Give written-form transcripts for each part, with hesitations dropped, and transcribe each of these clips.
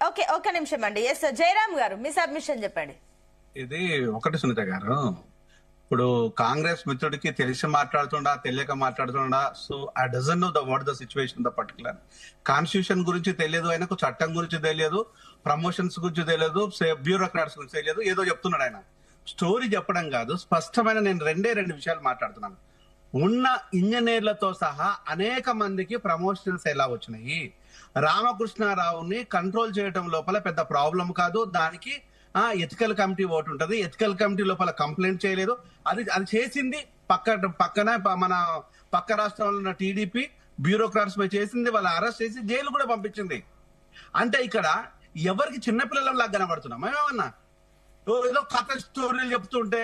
Okay ఒక్క నిమిషం అండి. ఎస్ జయరామ్ గారు మీ సబ్మిషన్ చెప్పండి. ఇది ఒకటి సునీత గారు, ఇప్పుడు కాంగ్రెస్ మిత్రుడికి తెలిసి మాట్లాడుతుండా తెలియక మాట్లాడుతుండా, so I doesn't know the what the situation the particular. Constitution గురించి తెలియదు ఆయనకు, చట్టం గురించి తెలియదు, ప్రమోషన్స్ గురించి తెలియదు, బ్యూరోక్రాట్స్ గురించి తెలియదు, ఏదో చెప్తున్నాడు ఆయన. స్టోరీ చెప్పడం కాదు, స్పష్టమైన నేను రెండు విషయాలు మాట్లాడుతున్నాను. ఉన్న ఇంజనీర్లతో సహా అనేక మందికి ప్రమోషన్స్ ఎలా వచ్చినాయి, రామకృష్ణారావుని కంట్రోల్ చేయడం లోపల పెద్ద ప్రాబ్లం కాదు, దానికి ఎథికల్ కమిటీ ఓటు ఉంటది, ఎథికల్ కమిటీ లోపల కంప్లైంట్ చేయలేదు, అది చేసింది పక్కన మన పక్క రాష్ట్రంలో ఉన్న టీడీపీ బ్యూరోక్రాట్స్ పై చేసింది, వాళ్ళ అరెస్ట్ చేసి జైలు కూడా పంపించింది. అంటే ఇక్కడ ఎవరికి చిన్నపిల్లలంలా కనబడుతున్నాం మేమేమన్నా ఏదో కథ స్టోరీలు చెప్తుంటే.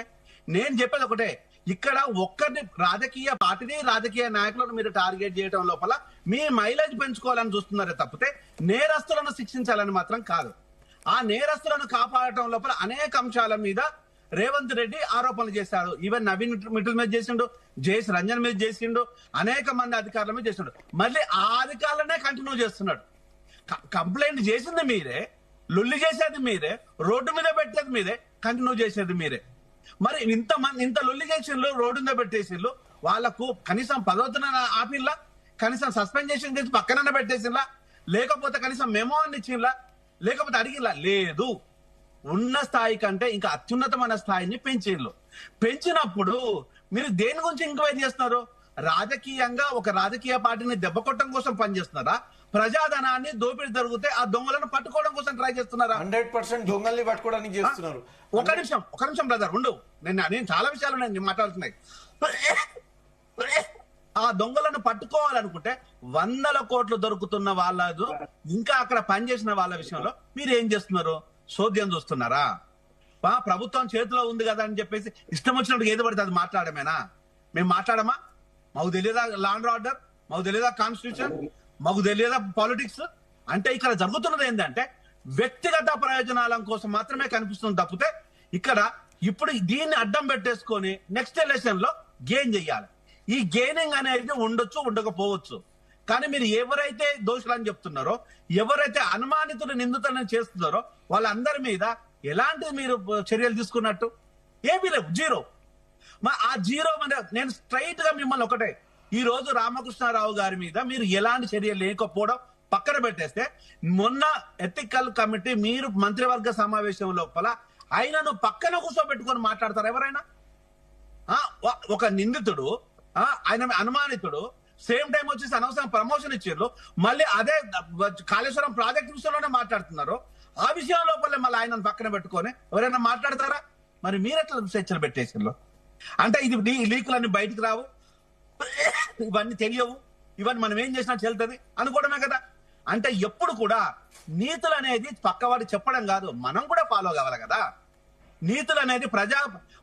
నేను చెప్పేది ఒకటే, ఇక్కడ ఒక్కరిని రాజకీయ పార్టీని రాజకీయ నాయకులను మీరు టార్గెట్ చేయడం లోపల మీ మైలేజ్ పెంచుకోవాలని చూస్తున్నారే తప్పితే నేరస్తులను శిక్షించాలని మాత్రం కాదు. ఆ నేరస్తులను కాపాడటం లోపల అనేక అంశాల మీద రేవంత్ రెడ్డి ఆరోపణలు చేశాడు. ఈవెన్ నవీన్ మిఠల్ మీద చేసిండు, జేఎస్ రంజన్ మీద చేసిండు, అనేక మంది అధికారుల మీద చేసిండు. మళ్ళీ ఆ అధికారులనే కంటిన్యూ చేస్తున్నాడు. కంప్లైంట్ చేసింది మీరే, లొల్లి చేసేది మీరే, రోడ్డు మీద పెట్టేది మీరే, కంటిన్యూ చేసేది మీరే. మరి ఇంత లొల్లి చేసిండ్రు, రోడ్డు మీద పెట్టేసిండ్రు, వాళ్లకు కనీసం పదవుతున్న ఆపిల్లా, కనీసం సస్పెండ్ చేసి పక్కన పెట్టేసిండ్లా, లేకపోతే కనీసం మెమో అని ఇచ్చిండ్లా, లేకపోతే అడిగిలా లేదు. ఉన్న స్థాయి కంటే ఇంకా అత్యున్నతమైన స్థాయిని పెంచిండ్రు. పెంచినప్పుడు మీరు దేని గురించి ఎంక్వైరీ చేస్తున్నారు? రాజకీయంగా ఒక రాజకీయ పార్టీని దెబ్బ కొట్టడం కోసం పనిచేస్తున్నారా? ప్రజాధనాన్ని దోపిడీ జరిగితే ఆ దొంగలను పట్టుకోవడం కోసం ట్రై చేస్తున్నారా? 100% దొంగల్ని పట్టుకోవడానికి చేస్తున్నారు. ఒక నిమిషం బ్రదర్ ఉండు, నేను చాలా విషయాలు నేను మాట్లాడుతున్నాయి. ఆ దొంగలను పట్టుకోవాలనుకుంటే 100 కోట్లు దొరుకుతున్న వాళ్ళదు, ఇంకా అక్కడ పనిచేసిన వాళ్ళ విషయంలో మీరు ఏం చేస్తున్నారు? సోద్యం చూస్తున్నారా? ప్రభుత్వం చేతిలో ఉంది కదా అని చెప్పేసి ఇష్టం వచ్చినట్టు ఏది పడితే అది మాట్లాడమేనా? మేము మాట్లాడమా? మాకు తెలియదా లా అండ్ ఆర్డర్? మాకు తెలియదా కాన్స్టిట్యూషన్? మాకు తెలియదా పాలిటిక్స్? అంటే ఇక్కడ జరుగుతున్నది ఏంటంటే వ్యక్తిగత ప్రయోజనాల కోసం మాత్రమే కనిపిస్తుంది తప్పితే ఇక్కడ ఇప్పుడు దీన్ని అడ్డం పెట్టేసుకొని నెక్స్ట్ ఎలక్షన్ లో గెయిన్ చెయ్యాలి. ఈ గెయినింగ్ అనేది ఉండొచ్చు, ఉండకపోవచ్చు. కానీ మీరు ఎవరైతే దోషులని చెప్తున్నారో, ఎవరైతే అనుమానితులు నిందితులను చేస్తున్నారో వాళ్ళందరి మీద ఎలాంటి మీరు చర్యలు తీసుకున్నట్టు? ఏమీ లేవు, జీరో. ఆ జీరో నేను స్ట్రైట్ గా మిమ్మల్ని ఒకటే, ఈ రోజు రామకృష్ణారావు గారి మీద మీరు ఎలాంటి చర్యలు లేకపోవడం పక్కన పెట్టేస్తే, మొన్న ఎథికల్ కమిటీ మీరు మంత్రివర్గ సమావేశం లోపల ఆయనను పక్కన కూర్చోబెట్టుకొని మాట్లాడతారు ఎవరైనా? ఒక నిందితుడు, ఆయన అనుమానితుడు, సేమ్ టైం వచ్చేసి అనవసరం ప్రమోషన్ ఇచ్చారు, మళ్ళీ అదే కాళేశ్వరం ప్రాజెక్ట్ విషయంలోనే మాట్లాడుతున్నారు. ఆ విషయం లోపల మళ్ళీ ఆయనను పక్కన పెట్టుకొని ఎవరైనా మాట్లాడతారా? మరి మీరెట్లా చర్చలు పెట్టేసారు? అంటే ఇది లీకులన్నీ బయటకు రావు, ఇవన్నీ తెలియవు, ఇవన్నీ మనం ఏం చేసినా చెల్తుంది అనుకోవడమే కదా. అంటే ఎప్పుడు కూడా నీతులు అనేది పక్కవాడు చెప్పడం కాదు, మనం కూడా ఫాలో కావాలి కదా. నీతులు అనేది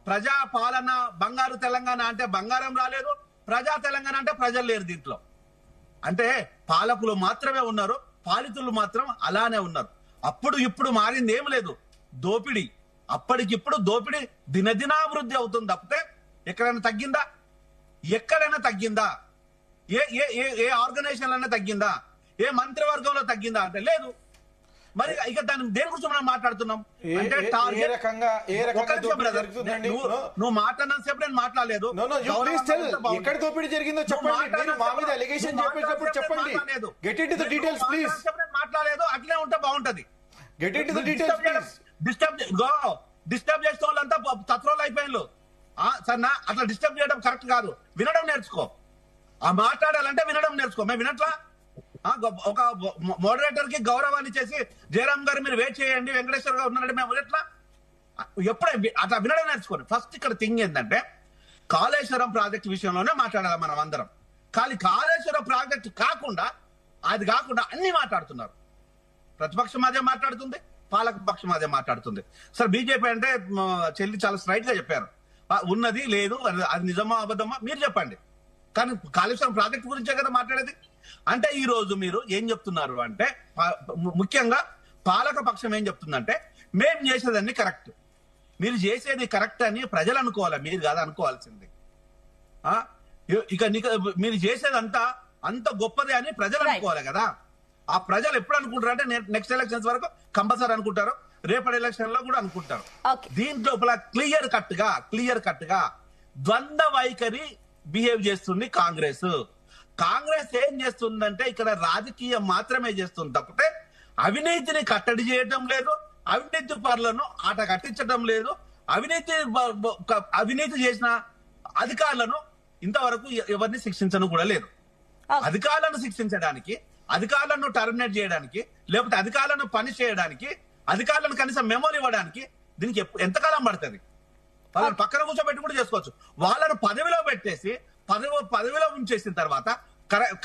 ప్రజా పాలన, బంగారు తెలంగాణ అంటే బంగారం రాలేదు, ప్రజా తెలంగాణ అంటే ప్రజలు లేరు దీంట్లో. అంటే పాలకులు మాత్రమే ఉన్నారు, పాలితులు మాత్రం అలానే ఉన్నారు. అప్పుడు ఇప్పుడు మారింది ఏం లేదు, దోపిడీ. అప్పటికిప్పుడు దోపిడీ దినదినాభివృద్ధి అవుతుంది తప్పితే ఎక్కడైనా తగ్గిందా? ఎక్కడైనా తగ్గిందా? ఏ ఆర్గనైజేషన్ అయినా తగ్గిందా? ఏ మంత్రివర్గంలో తగ్గిందా అంటే లేదు. మరి ఇక దాని దేని గురించి మనం మాట్లాడుతున్నాం అంటే నువ్వు మాట్లాడినంతసేపు నేను మాట్లాడలేదు. ఎక్కడ దోపిడీ జరిగిందో చెప్పండి, మా మీద అలిగేషన్ చెప్పేటప్పుడు చెప్పండి. Get into the details please. మాట్లాడలేదు, అట్లే ఉంటే బాగుంటది. Get into the details. Disturb చేసిన వాళ్ళంతా తత్వాలు అయిపోయిన సన్నా, అట్లా డిస్టర్బ్ చేయడం కరెక్ట్ కాదు. వినడం నేర్చుకో. మాట్లాడాలంటే వినడం నేర్చుకో. మేము వినట్లా. ఒక మోడరేటర్ కి గౌరవాన్ని చేసి జయరామ్ గారు మీరు వెయిట్ చేయండి, వెంకటేశ్వర గారు ఉన్నారంటే మేము ఎట్లా? ఎప్పుడే అట్లా వినడం నేర్చుకోండి. ఫస్ట్ ఇక్కడ థింగ్ ఏంటంటే కాళేశ్వరం ప్రాజెక్ట్ విషయంలోనే మాట్లాడాలి మనం అందరం. కానీ కాళేశ్వరం ప్రాజెక్ట్ కాకుండా అన్ని మాట్లాడుతున్నారు. ప్రతిపక్షం అదే మాట్లాడుతుంది, పాలక పక్షం అదే మాట్లాడుతుంది. సార్ బీజేపీ అంటే చెల్లి చాలా స్ట్రైట్ గా చెప్పారు, ఉన్నది లేదు, అది నిజమా అబద్ధమా మీరు చెప్పండి. కానీ కాళేశ్వరం ప్రాజెక్ట్ గురించే కదా మాట్లాడేది. అంటే ఈ రోజు మీరు ఏం చెప్తున్నారు అంటే, ముఖ్యంగా పాలక పక్షం ఏం చెప్తుందంటే మేం చేసేదాన్ని కరెక్ట్, మీరు చేసేది కరెక్ట్ అని ప్రజలు అనుకోవాలి, మీరు కాదు అనుకోవాల్సింది. ఇక మీరు చేసేదంతా అంత గొప్పదే అని ప్రజలు అనుకోవాలి కదా. ఆ ప్రజలు ఎప్పుడు అనుకుంటారు అంటే నెక్స్ట్ ఎలక్షన్స్ వరకు కంపల్సరీ అనుకుంటారు, రేపటి ఎలక్షన్ లో కూడా అనుకుంటారు. ఓకే. దీంట్లో క్లియర్ కట్ గా ద్వంద్వ వైఖరి బిహేవ్ చేస్తుంది కాంగ్రెస్. కాంగ్రెస్ ఏం చేస్తుందంటే ఇక్కడ రాజకీయం మాత్రమే చేస్తుంది తప్పితే అవినీతిని కట్టడి చేయడం లేదు, అవినీతి పరులను ఆట కట్టించడం లేదు, అవినీతి చేసిన అధికారులను ఇంతవరకు ఎవరిని శిక్షించడం కూడా లేదు. అధికారులను శిక్షించడానికి, అధికారులను టర్మినేట్ చేయడానికి, లేకపోతే అధికారులను పని చేయడానికి, అధికారులను కనీసం మెమోలు ఇవ్వడానికి దీనికి ఎంతకాలం పడుతుంది? వాళ్ళని పక్కన కూర్చోబెట్టి కూడా చేసుకోవచ్చు. వాళ్ళను పదవిలో పెట్టేసి పదవిలో ఉంచేసిన తర్వాత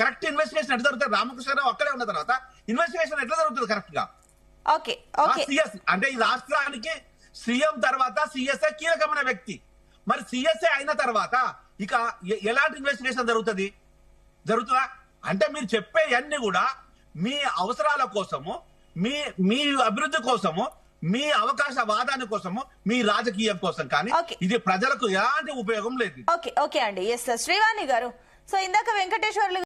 కరెక్ట్ ఇన్వెస్టిగేషన్ ఎట్లా జరుగుతుంది? రామకృష్ణరావు అక్కడే ఉన్న తర్వాత ఇన్వెస్టిగేషన్ ఎట్లా జరుగుతుంది కరెక్ట్ గా? సిఎస్ అంటే ఈ రాష్ట్రానికి సీఎం తర్వాత సిఎస్ఐ కీలకమైన వ్యక్తి. మరి సిఎస్ఐ అయిన తర్వాత ఇక ఎలాంటి ఇన్వెస్టిగేషన్ జరుగుతుందా? అంటే మీరు చెప్పేవన్నీ కూడా మీ అవసరాల కోసము, మీ అభివృద్ధి కోసము, మీ అవకాశ వాదాని కోసము, మీ రాజకీయం కోసం, కానీ ఇది ప్రజలకు ఎలాంటి ఉపయోగం లేదు. ఓకే అండి. ఎస్ శ్రీవాణి గారు, సో ఇందాక వెంకటేశ్వర్లు